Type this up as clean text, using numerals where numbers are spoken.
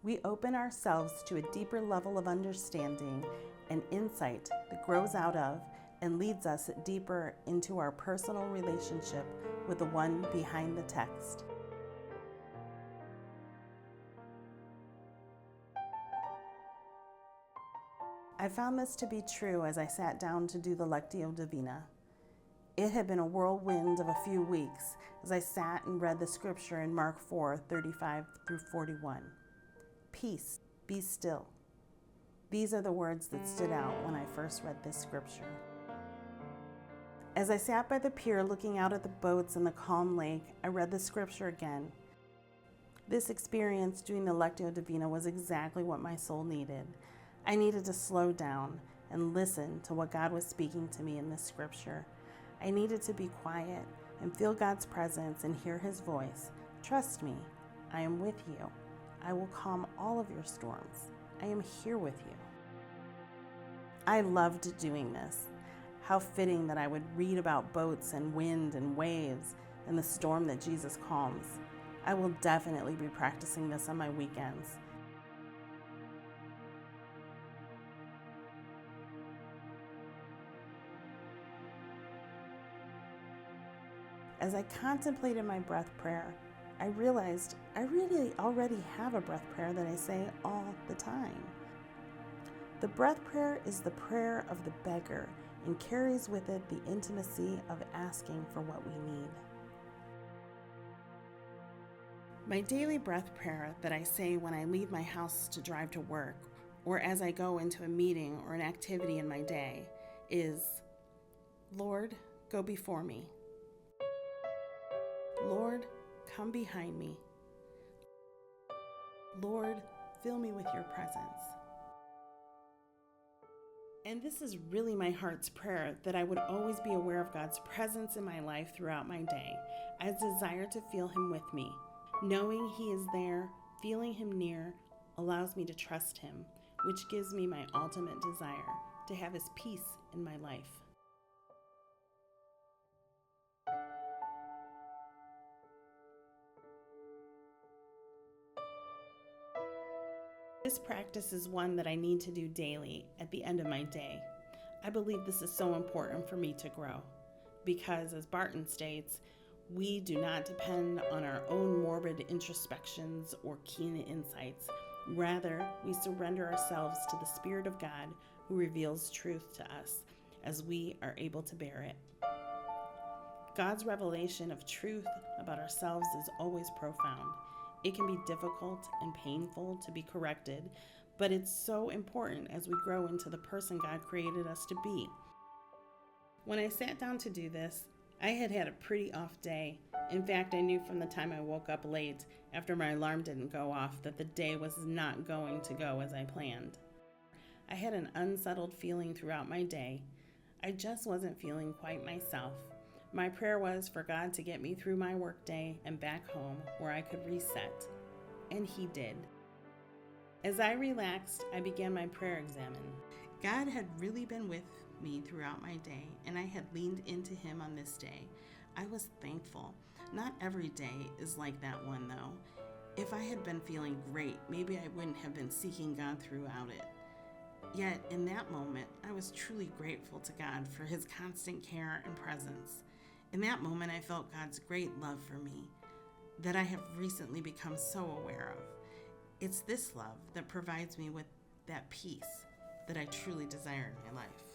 we open ourselves to a deeper level of understanding and insight that grows out of and leads us deeper into our personal relationship with the one behind the text. I found this to be true as I sat down to do the Lectio Divina. It had been a whirlwind of a few weeks as I sat and read the scripture in Mark 4:35 through 41. Peace, be still. These are the words that stood out when I first read this scripture. As I sat by the pier looking out at the boats and the calm lake, I read the scripture again. This experience doing the Lectio Divina was exactly what my soul needed. I needed to slow down and listen to what God was speaking to me in this scripture. I needed to be quiet and feel God's presence and hear His voice. Trust me, I am with you. I will calm all of your storms. I am here with you. I loved doing this. How fitting that I would read about boats and wind and waves and the storm that Jesus calms. I will definitely be practicing this on my weekends. As I contemplated my breath prayer, I realized I really already have a breath prayer that I say all the time. The breath prayer is the prayer of the beggar and carries with it the intimacy of asking for what we need. My daily breath prayer that I say when I leave my house to drive to work or as I go into a meeting or an activity in my day is, Lord, go before me. Lord, come behind me. Lord, fill me with your presence. And this is really my heart's prayer, that I would always be aware of God's presence in my life throughout my day. I desire to feel Him with me. Knowing He is there, feeling Him near, allows me to trust Him, which gives me my ultimate desire to have His peace in my life. This practice is one that I need to do daily at the end of my day. I believe this is so important for me to grow because, as Barton states, we do not depend on our own morbid introspections or keen insights. Rather, we surrender ourselves to the Spirit of God who reveals truth to us as we are able to bear it. God's revelation of truth about ourselves is always profound. It can be difficult and painful to be corrected, but it's so important as we grow into the person God created us to be. When I sat down to do this, I had a pretty off day. In fact, I knew from the time I woke up late after my alarm didn't go off that the day was not going to go as I planned. I had an unsettled feeling throughout my day. I just wasn't feeling quite myself. My prayer was for God to get me through my workday and back home where I could reset. And He did. As I relaxed, I began my prayer examen. God had really been with me throughout my day, and I had leaned into Him on this day. I was thankful. Not every day is like that one, though. If I had been feeling great, maybe I wouldn't have been seeking God throughout it. Yet, in that moment, I was truly grateful to God for His constant care and presence. In that moment, I felt God's great love for me that I have recently become so aware of. It's this love that provides me with that peace that I truly desire in my life.